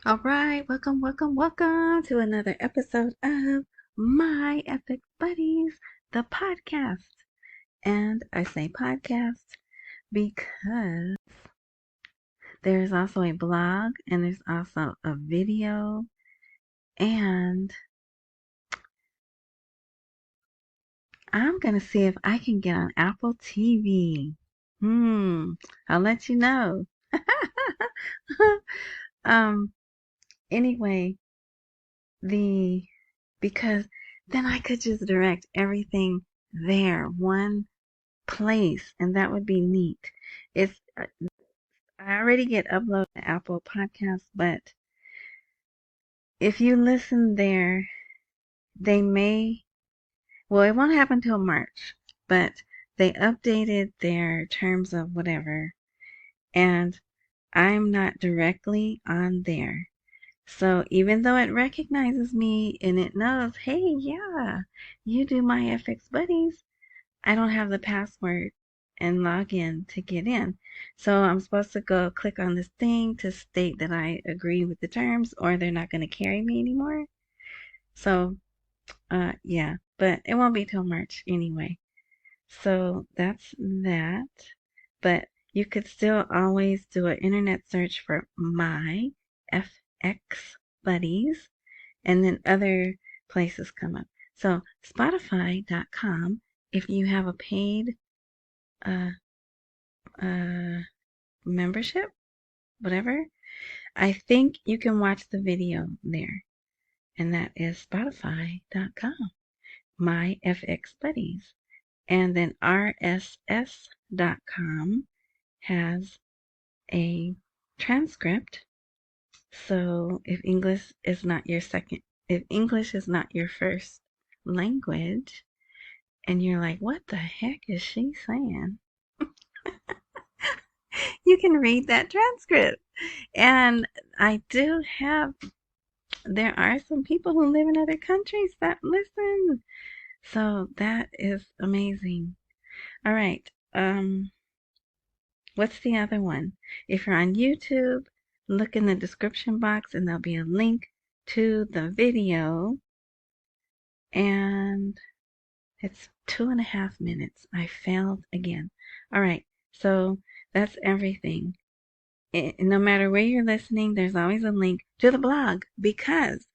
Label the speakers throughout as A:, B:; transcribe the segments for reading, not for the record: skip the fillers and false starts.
A: All right, welcome to another episode of My Epic Buddies, the podcast. And I say podcast because there's also a blog and there's also a video, and I'm going to see if I can get on Apple TV. I'll let you know. um, anyway, because then I could just direct everything there, one place, and that would be neat. It's I already get uploaded to Apple Podcasts, but if you listen there, they may, well, it won't happen till March, but they updated their terms of whatever, and I'm not directly on there. So even though it recognizes me and it knows, hey, yeah, you do my FX Buddies, I don't have the password and log in to get in. So I'm supposed to go click on this thing to state that I agree with the terms or they're not going to carry me anymore. So, yeah, but it won't be till March anyway. So that's that. But you could still always do an internet search for my FX Buddies and then other places come up. So Spotify.com, if you have a paid uh, membership, whatever, I think you can watch the video there. And that is Spotify.com, my FX Buddies. And then RSS.com has a transcript. So if English is not your first language, and you're like, what the heck is she saying? You can read that transcript. And there are some people who live in other countries that listen. So that is amazing. All right. What's the other one? If you're on YouTube, look in the description box and there'll be a link to the video. And it's 2.5 minutes. I failed again. All right. So that's everything. No matter where you're listening, there's always a link to the blog because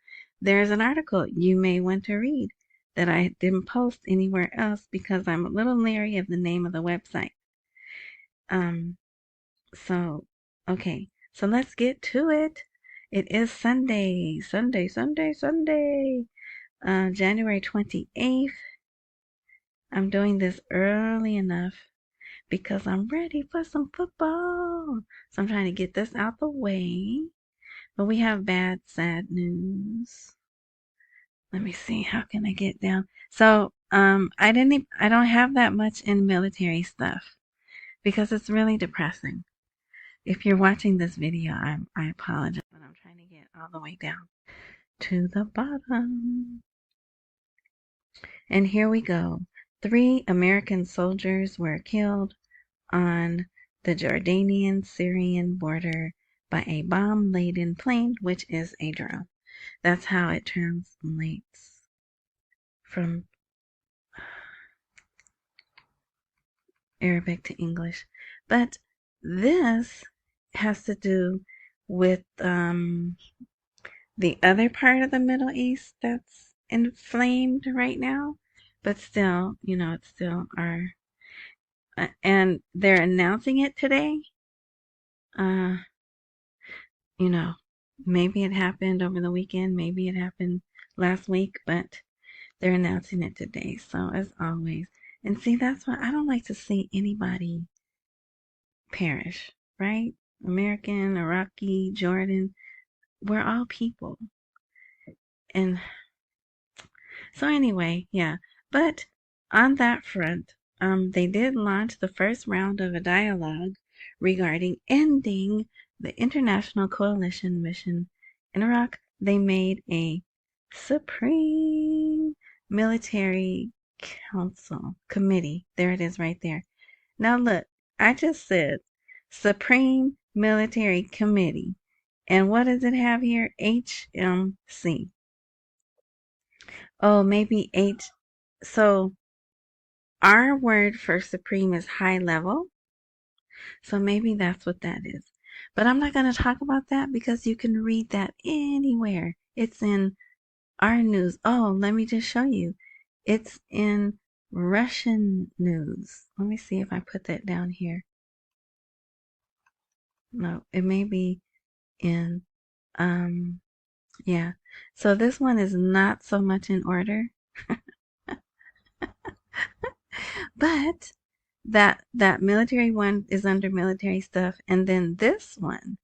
A: there's an article you may want to read that I didn't post anywhere else because I'm a little leery of the name of the website. Okay. So let's get to it. It is Sunday, January 28th. I'm doing this early enough because I'm ready for some football. So I'm trying to get this out the way. But we have bad, sad news. Let me see. How can I get down? So, I don't have that much in military stuff because it's really depressing. If you're watching this video, I apologize, but I'm trying to get all the way down to the bottom. And here we go. 3 American soldiers were killed on the Jordanian-Syrian border by a bomb-laden plane, which is a drone. That's how it translates from Arabic to English. But this has to do with the other part of the Middle East that's inflamed right now. But still, it's still our... and they're announcing it today. Maybe it happened over the weekend, maybe it happened last week, but they're announcing it today. So as always, and see, that's why I don't like to see anybody perish, right? American, Iraqi, Jordan, we're all people. And so anyway, yeah. But on that front, they did launch the first round of a dialogue regarding ending the international coalition mission in Iraq. They made a Supreme Military Council Committee. There it is right there. Now look, I just said Supreme Military Committee, And what does it have here? HMC. Oh, maybe H. So our word for supreme is high level. So maybe that's what that is. But I'm not going to talk about that because you can read that anywhere. It's in our news. Oh, let me just show you. It's in Russian news. Let me see if I put that down here. No, it may be in, yeah. So this one is not so much in order, but that military one is under military stuff. And then this one,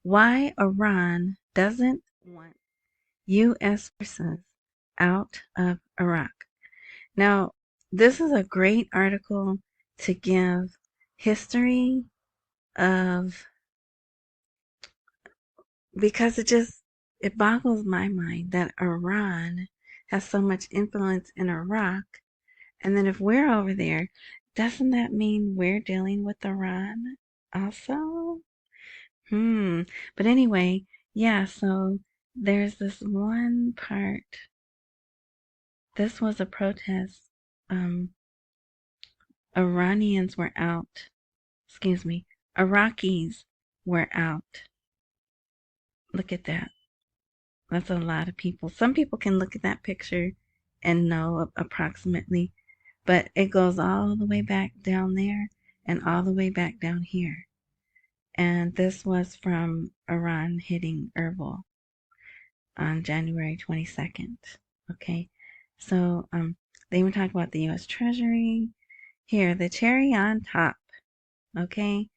A: why Iran doesn't want U.S. forces out of Iraq. Now, this is a great article to give history of, because it boggles my mind that Iran has so much influence in Iraq. And then if we're over there, doesn't that mean we're dealing with Iran also? But anyway, yeah, so there's this one part. This was a protest. Iranians were out. Excuse me. Iraqis were out. Look at that. That's a lot of people. Some people can look at that picture and know approximately, but it goes all the way back down there and all the way back down here. And this was from Iran hitting Erbil on January 22nd. Okay. So, they even talk about the U.S. Treasury. Here, the cherry on top. Okay.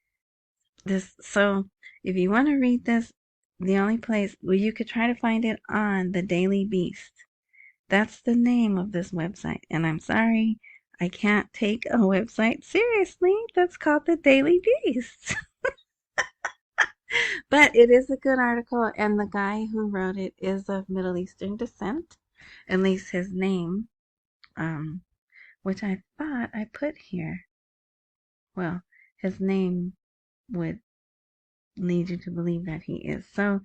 A: So if you want to read this, the only place where you could try to find it on the Daily Beast. That's the name of this website. And I'm sorry, I can't take a website seriously that's called the Daily Beast. But it is a good article, and the guy who wrote it is of Middle Eastern descent, at least his name, which I thought I put here. Well, his name would lead you to believe that he is. So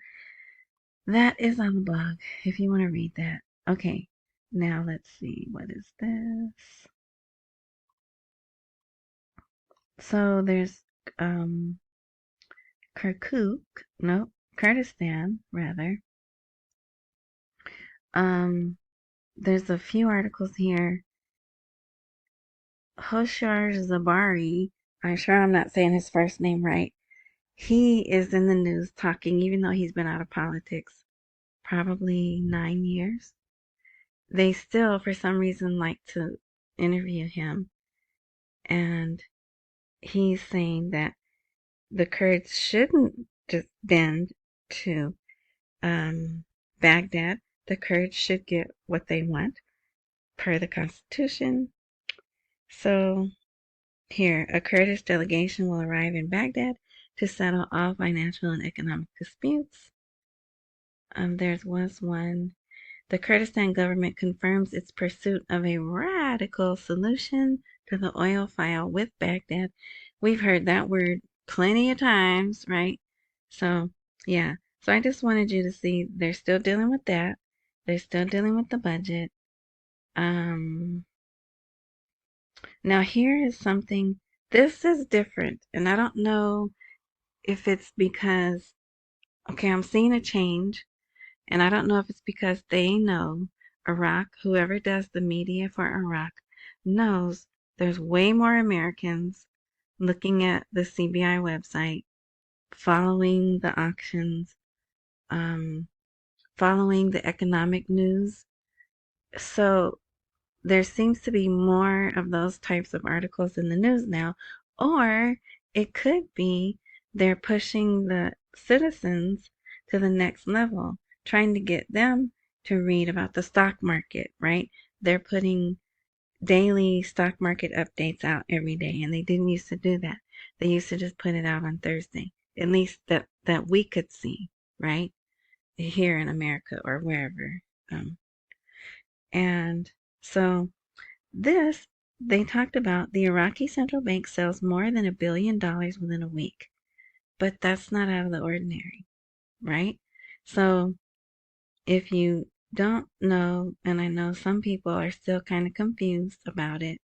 A: that is on the blog if you want to read that. Okay, now let's see. What is this? So there's Kurdistan, rather. There's a few articles here. Hoshar Zabari, I'm sure I'm not saying his first name right. He is in the news talking, even though he's been out of politics probably 9 years. They still, for some reason, like to interview him. And he's saying that the Kurds shouldn't just bend to Baghdad. The Kurds should get what they want per the Constitution. So here, a Kurdish delegation will arrive in Baghdad to settle all financial and economic disputes. There was one. The Kurdistan government confirms its pursuit of a radical solution to the oil file with Baghdad. We've heard that word plenty of times, right? So, yeah. So I just wanted you to see they're still dealing with that. They're still dealing with the budget. Now here is something, this is different, and I don't know if it's because, okay, I'm seeing a change, and I don't know if it's because they know Iraq, whoever does the media for Iraq, knows there's way more Americans looking at the CBI website, following the auctions, following the economic news. So there seems to be more of those types of articles in the news now, or it could be they're pushing the citizens to the next level, trying to get them to read about the stock market, right? They're putting daily stock market updates out every day, and they didn't used to do that. They used to just put it out on Thursday, at least that we could see, right? Here in America or wherever. And so they talked about the Iraqi central bank sells more than $1 billion within a week. But that's not out of the ordinary. right? So if you don't know, and I know some people are still kind of confused about it,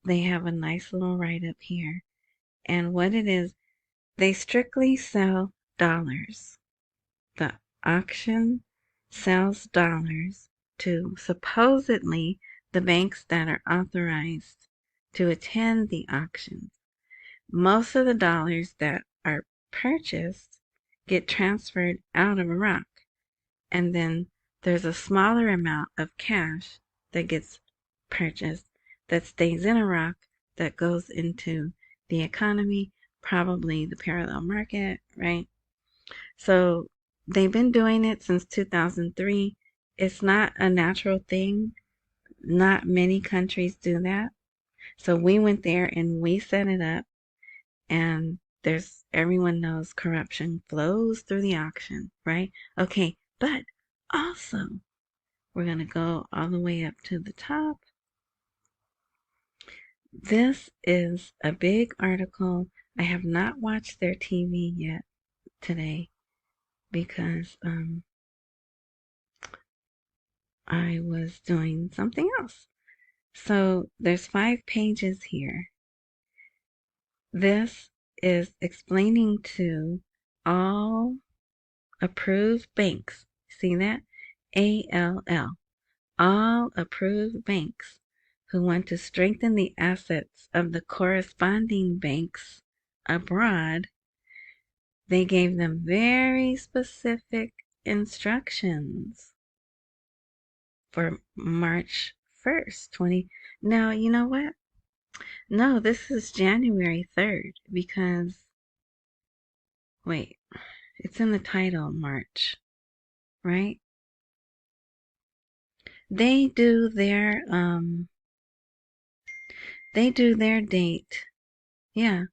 A: they have a nice little write-up here. And what it is, they strictly sell dollars. The auction sells dollars to supposedly the banks that are authorized to attend the auctions. Most of the dollars that are purchased get transferred out of Iraq, and then there's a smaller amount of cash that gets purchased that stays in Iraq that goes into the economy, probably the parallel market, right? So they've been doing it since 2003. It's not a natural thing. Not many countries do that. So we went there and we set it up, and everyone knows corruption flows through the auction, right? Okay, but also we're going to go all the way up to the top. This is a big article. I have not watched their TV yet today because I was doing something else. So there's 5 pages here. This is explaining to all approved banks. See that? ALL. All approved banks who want to strengthen the assets of the corresponding banks abroad. They gave them very specific instructions for March 1st, 20. Now, you know what? No, this is January 3rd because, wait, it's in the title, March, right? They do their date. Yeah,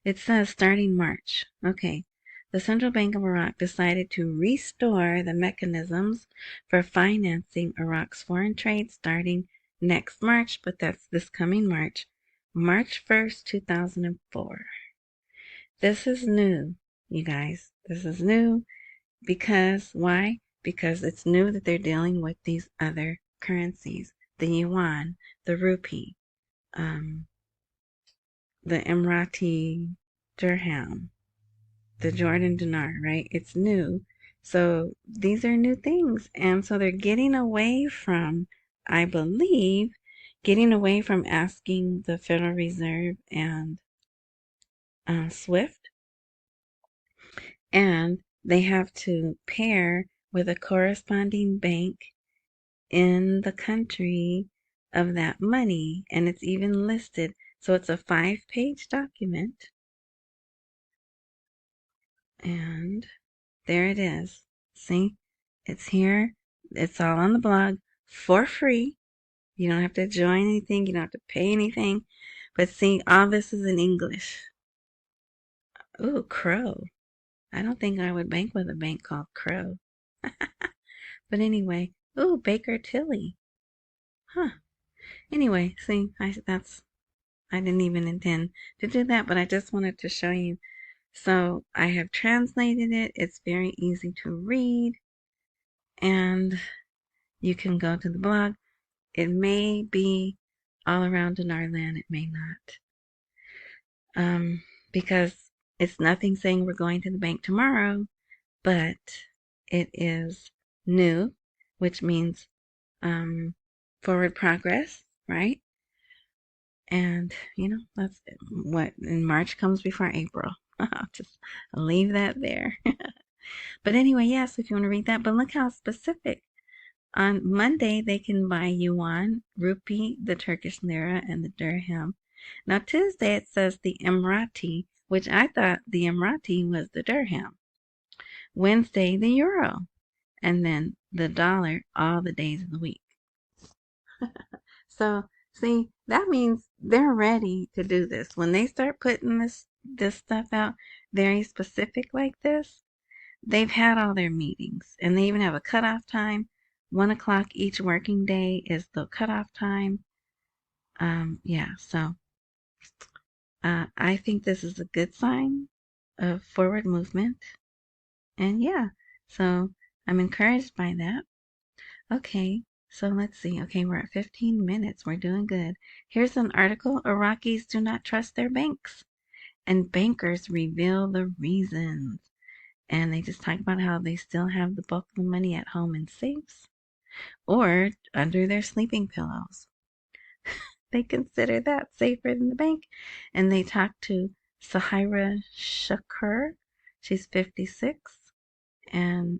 A: it says starting March. Okay. The Central Bank of Iraq decided to restore the mechanisms for financing Iraq's foreign trade starting next March, but that's this coming March, March 1st, 2004. This is new, you guys. This is new because, why? Because it's new that they're dealing with these other currencies, the yuan, the rupee, the Emirati dirham, the Jordan dinar, right? It's new. So these are new things. And so they're getting away from, I believe, asking the Federal Reserve and SWIFT. And they have to pair with a corresponding bank in the country of that money. And it's even listed. So it's a 5-page document. And there it is. See, it's here. It's all on the blog for free. You don't have to join anything. You don't have to pay anything. But see, all this is in English. Ooh, Crow. I don't think I would bank with a bank called Crow. But anyway, ooh, Baker Tilly. Huh. Anyway, see, I didn't even intend to do that, but I just wanted to show you. So I have translated it. It's very easy to read. And you can go to the blog. It may be all around Dinar land. It may not. Because it's nothing saying we're going to the bank tomorrow, but it is new, which means forward progress, right? And, that's what in March comes before April. I'll just leave that there. But anyway, yes, if you want to read that, but look how specific. On Monday, they can buy yuan, rupee, the Turkish lira, and the dirham. Now, Tuesday, it says the Emirati, which I thought the Emirati was the dirham. Wednesday, the euro. And then the dollar all the days of the week. So, see, that means they're ready to do this. When they start putting this stuff out very specific like this, they've had all their meetings. And they even have a cutoff time. 1 o'clock each working day is the cutoff time. So I think this is a good sign of forward movement. And yeah, so I'm encouraged by that. Okay, so let's see. Okay, we're at 15 minutes. We're doing good. Here's an article. Iraqis do not trust their banks, and bankers reveal the reasons. And they just talk about how they still have the bulk of the money at home in safes or under their sleeping pillows. They consider that safer than the bank. And they talked to Sahira Shakur. She's 56. And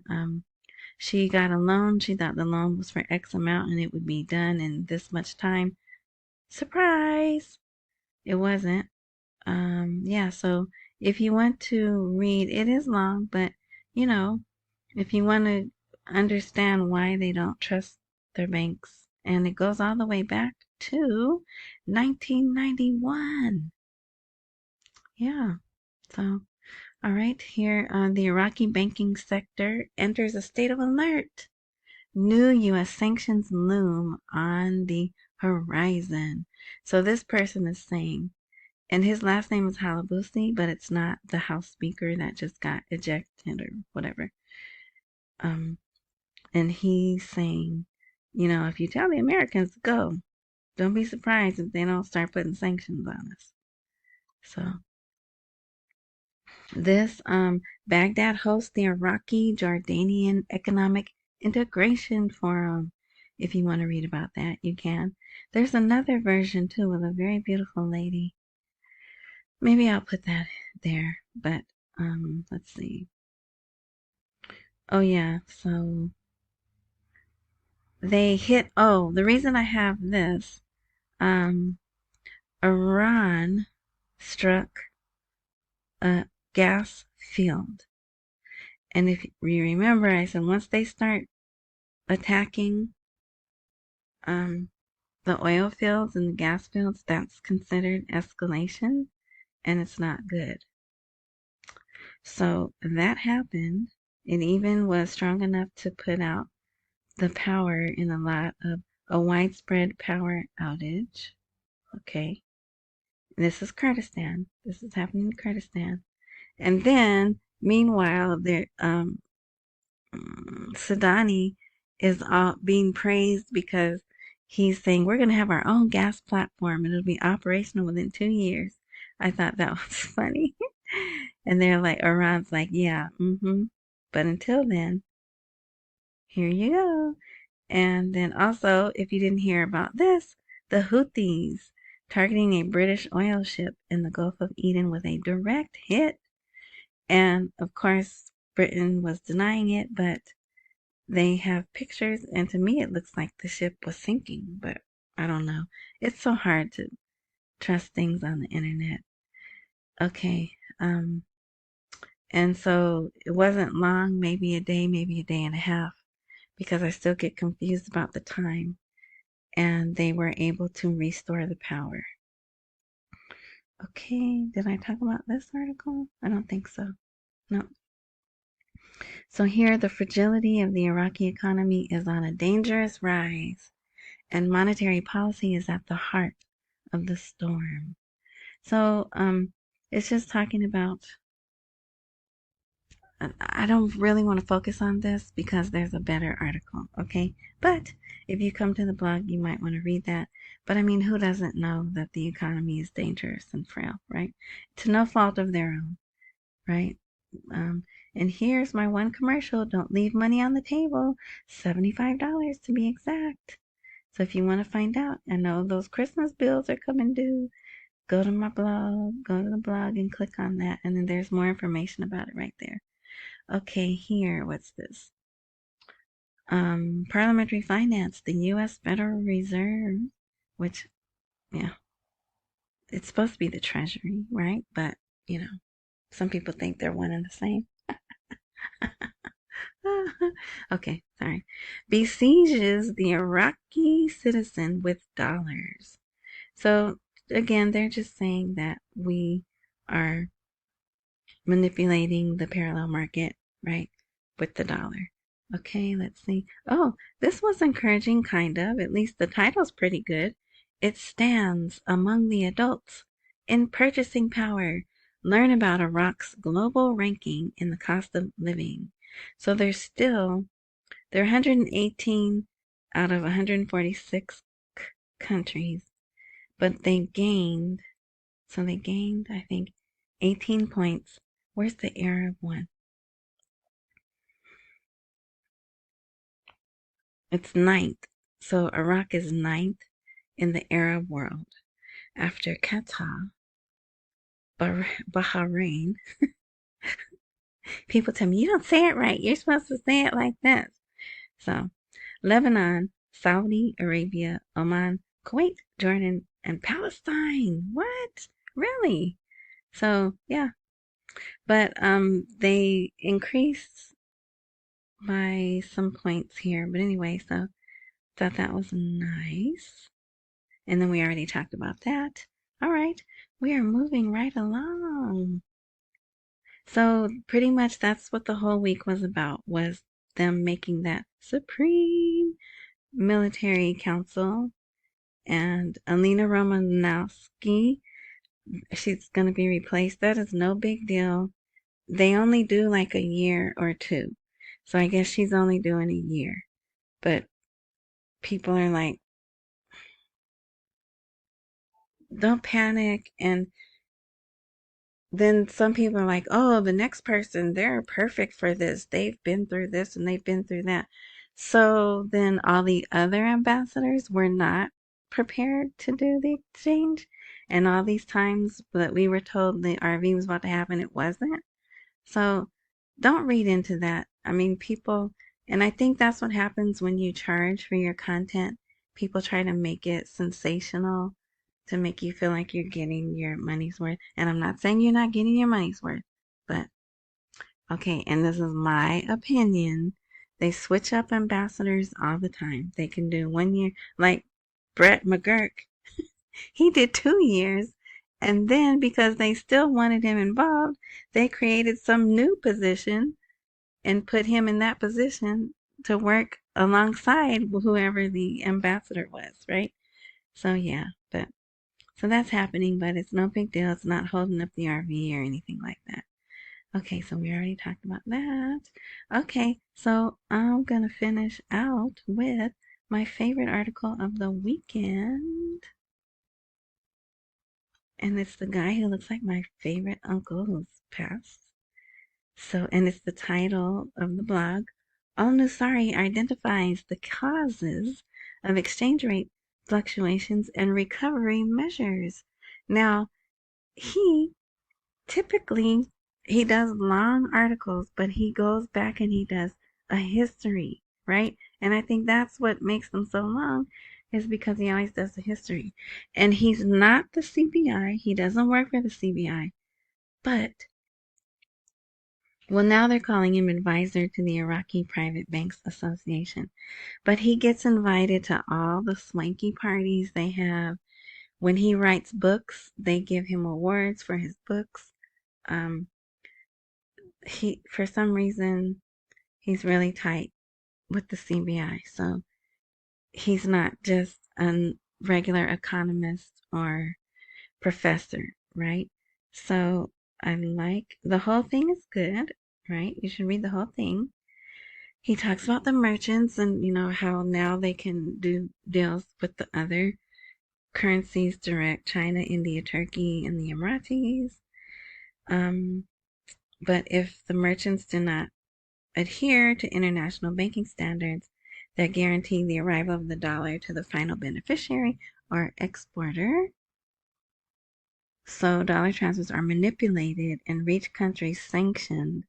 A: she got a loan. She thought the loan was for X amount and it would be done in this much time. Surprise! It wasn't. Yeah, so if you want to read, it is long, but you know, if you want to understand why they don't trust their banks, and it goes all the way back to 1991. Yeah, so all right, here the Iraqi banking sector enters a state of alert. New U.S. sanctions loom on the horizon. So this person is saying, and his last name is Halabusi, but it's not the House Speaker that just got ejected or whatever. And he's saying, you know, if you tell the Americans to go, don't be surprised if they don't start putting sanctions on us. So this Baghdad hosts the Iraqi Jordanian Economic Integration Forum. If you want to read about that, you can. There's another version too with a very beautiful lady. Maybe I'll put that there, but let's see. Oh yeah, so they hit, oh, the reason I have this, Iran struck a gas field. And if you remember, I said once they start attacking the oil fields and the gas fields, that's considered escalation and it's not good. So that happened. It even was strong enough to put out the power in a lot of a widespread power outage. Okay. This is Kurdistan. This is happening in Kurdistan. And then, meanwhile, there, Sadani is being praised because he's saying we're going to have our own gas platform and it'll be operational within 2 years. I thought that was funny. And they're like, Iran's like, yeah, But until then, here you go. And then also, if you didn't hear about this, the Houthis targeting a British oil ship in the Gulf of Eden with a direct hit. And of course, Britain was denying it, but they have pictures, and to me, it looks like the ship was sinking, but I don't know. It's so hard to trust things on the internet. Okay, and so it wasn't long, maybe a day and a half, because I still get confused about the time, and they were able to restore the power. Okay, did I talk about this article? I don't think so. No. So here, the fragility of the Iraqi economy is on a dangerous rise, and monetary policy is at the heart of the storm. So it's just talking about, I don't really want to focus on this because there's a better article, okay? But if you come to the blog, you might want to read that. But I mean, who doesn't know that the economy is dangerous and frail, right? To no fault of their own, right? And here's my one commercial. Don't leave money on the table. $75 to be exact. So if you want to find out, I know those Christmas bills are coming due. Go to my blog, go to the blog and click on that. And then there's more information about it right there. Okay, here, what's this? Parliamentary finance, the U.S. Federal Reserve, which, yeah, it's supposed to be the Treasury, right? But, you know, some people think they're one and the same. Okay, sorry. Besieges the Iraqi citizen with dollars. So, again, they're just saying that we are manipulating the parallel market, right, with the dollar. Okay, let's see. Oh, this was encouraging, kind of. At least the title's pretty good. It stands among the adults in purchasing power. Learn about Iraq's global ranking in the cost of living. So they're 118 out of 146 countries, but they gained, I think, 18 points. Where's the Arab one? It's ninth. So Iraq is ninth in the Arab world after Qatar, Bahrain. People tell me, you don't say it right. You're supposed to say it like this. So, Lebanon, Saudi Arabia, Oman, Kuwait, Jordan, and Palestine. What? Really? So, yeah. But they increased by some points here. But anyway, so thought that was nice. And then we already talked about that. All right. We are moving right along. So pretty much that's what the whole week was about, was them making that Supreme Military Council. And Alina Romanowski, she's going to be replaced. That is no big deal. They only do like a year or two. So I guess she's only doing a year. But people are like, don't panic. And then some people are like, oh, the next person, they're perfect for this. They've been through this and they've been through that. So then all the other ambassadors were not prepared to do the exchange. And all these times that we were told the RV was about to happen, it wasn't. So don't read into that. I mean, people, and I think that's what happens when you charge for your content. People try to make it sensational to make you feel like you're getting your money's worth. And I'm not saying you're not getting your money's worth, but okay, and this is my opinion. They switch up ambassadors all the time. They can do 1 year, like Brett McGurk. He did 2 years. And then because they still wanted him involved, they created some new position and put him in that position to work alongside whoever the ambassador was, right? So yeah, but so that's happening, but it's no big deal. It's not holding up the RV or anything like that. Okay, so we already talked about that. Okay, so I'm gonna finish out with my favorite article of the weekend. And it's the guy who looks like my favorite uncle who's passed. So, and it's the title of the blog. Al-Nusairi identifies the causes of exchange rate fluctuations and recovery measures. Now, he typically he does long articles, but he goes back and he does a history, right? And I think that's what makes them so long, is because he always does the history. And he's not the CBI. He doesn't work for the CBI. But, well, now they're calling him advisor to the Iraqi Private Banks Association. But he gets invited to all the swanky parties they have. When he writes books, they give him awards for his books. He, for some reason, he's really tight with the CBI. So he's not just a regular economist or professor, right? So I like, the whole thing is good, right? You should read the whole thing. He talks about the merchants and, how now they can do deals with the other currencies direct: China, India, Turkey, and the Emiratis. But if the merchants do not adhere to international banking standards that guarantee the arrival of the dollar to the final beneficiary or exporter, so dollar transfers are manipulated and reach countries sanctioned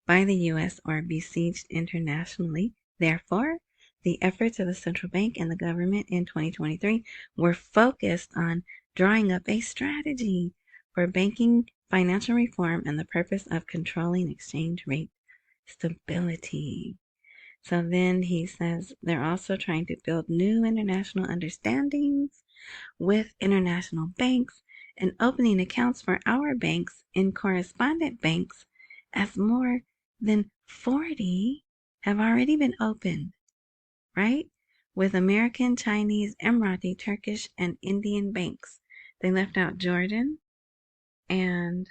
A: by the U.S. or besieged internationally. Therefore, the efforts of the central bank and the government in 2023 were focused on drawing up a strategy for banking financial reform and the purpose of controlling exchange rate stability. So then he says they're also trying to build new international understandings with international banks and opening accounts for our banks in correspondent banks, as more than 40 have already been opened, right? With American, Chinese, Emirati, Turkish, and Indian banks. They left out Jordan and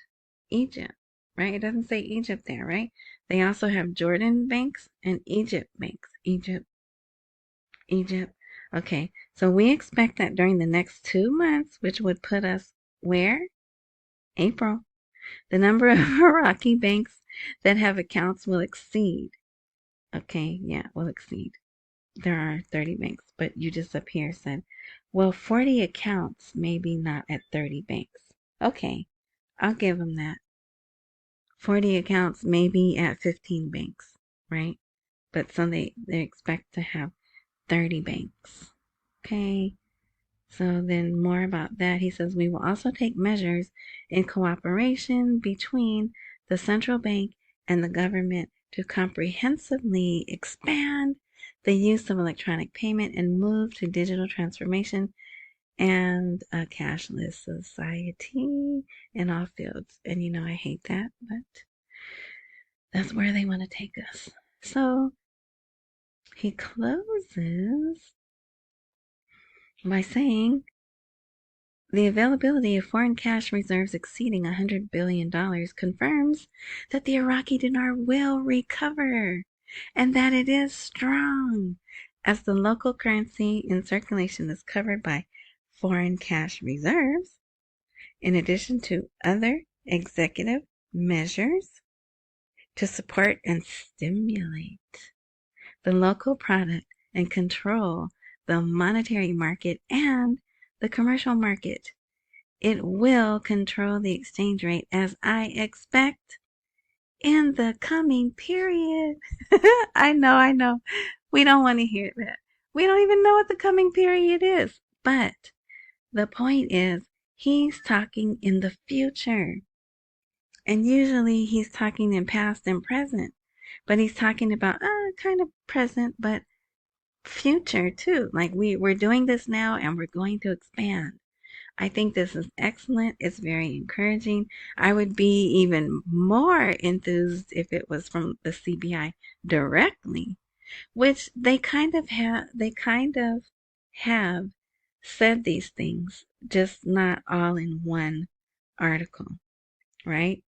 A: Egypt, right? It doesn't say Egypt there, right? They also have Jordan banks and Egypt banks. Egypt. Okay, so we expect that during the next 2 months, which would put us where? April. The number of Iraqi banks that have accounts will exceed. Okay, yeah, will exceed. There are 30 banks, but you just up here said, well, 40 accounts, maybe not at 30 banks. Okay, I'll give them that. 40 accounts, maybe at 15 banks, right? But so they expect to have 30 banks. Okay, so then more about that. He says, we will also take measures in cooperation between the central bank and the government to comprehensively expand the use of electronic payment and move to digital transformation and a cashless society in all fields. And you know, I hate that, but that's where they want to take us. So he closes by saying, the availability of foreign cash reserves exceeding $100 billion confirms that the Iraqi dinar will recover and that it is strong, as the local currency in circulation is covered by foreign cash reserves, in addition to other executive measures to support and stimulate the local product and control the monetary market and the commercial market. It will control the exchange rate, as I expect, in the coming period. I know. We don't want to hear that. We don't even know what the coming period is. But the point is, he's talking in the future. And usually he's talking in past and present. But he's talking about kind of present, but future too. Like we're doing this now and we're going to expand. I think this is excellent. It's very encouraging. I would be even more enthused if it was from the CBI directly, which they kind of have said these things, just not all in one article, right?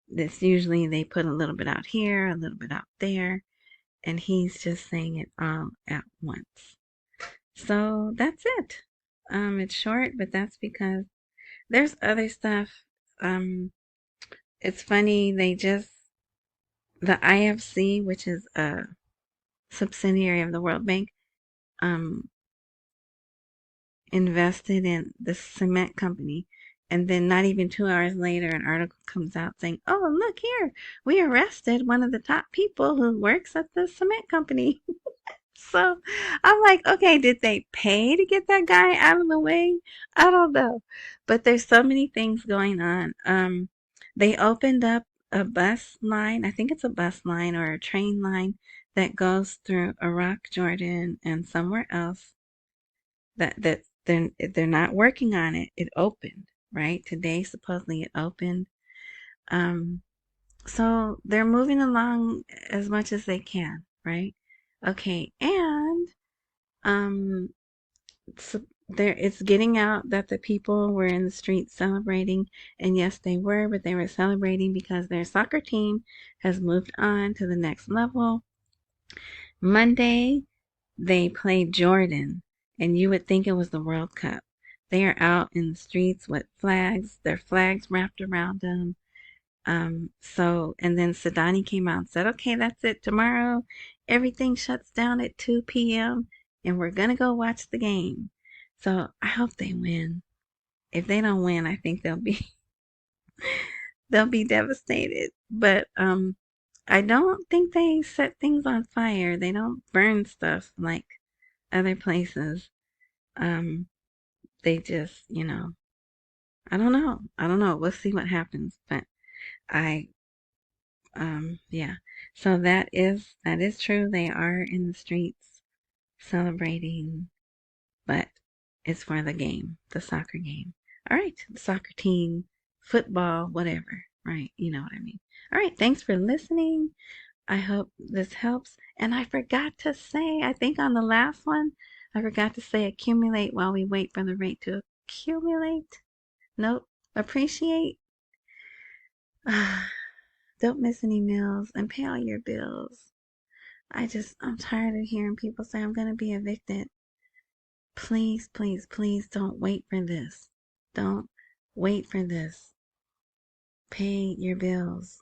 A: This usually they put a little bit out here, a little bit out there, and he's just saying it all at once. So that's it. It's short, but that's because there's other stuff. It's funny, the IFC, which is a subsidiary of the World Bank, invested in the cement company. And then not even 2 hours later, an article comes out saying, oh, look here, we arrested one of the top people who works at the cement company. So I'm like, okay, did they pay to get that guy out of the way? I don't know. But there's so many things going on. They opened up a bus line. I think it's a bus line or a train line that goes through Iraq, Jordan, and somewhere else. That they're not working on it. It opened, right? Today supposedly it opened. So they're moving along as much as they can, right? Okay, and so it's getting out that the people were in the streets celebrating, and yes, they were, but they were celebrating because their soccer team has moved on to the next level. Monday, they played Jordan, and you would think it was the World Cup. They are out in the streets with flags, their flags wrapped around them. And then Sadani came out and said, okay, that's it. Tomorrow, everything shuts down at 2 p.m. and we're going to go watch the game. So I hope they win. If they don't win, I think they'll be devastated. But, I don't think they set things on fire. They don't burn stuff like other places. They just, I don't know. We'll see what happens. But I yeah. So that is true. They are in the streets celebrating, but it's for the game, the soccer game. All right, the soccer team, football, whatever, right? You know what I mean. All right, thanks for listening. I hope this helps. And I forgot to say, I think on the last one, I forgot to say accumulate while we wait for the rate to accumulate. Nope, appreciate. Don't miss any meals and pay all your bills. I'm tired of hearing people say I'm going to be evicted. Please, please, please don't wait for this. Don't wait for this. Pay your bills.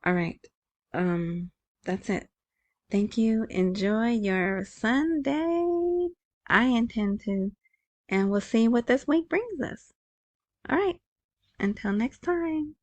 A: All right. That's it. Thank you. Enjoy your Sunday. I intend to. And we'll see what this week brings us. All right. Until next time.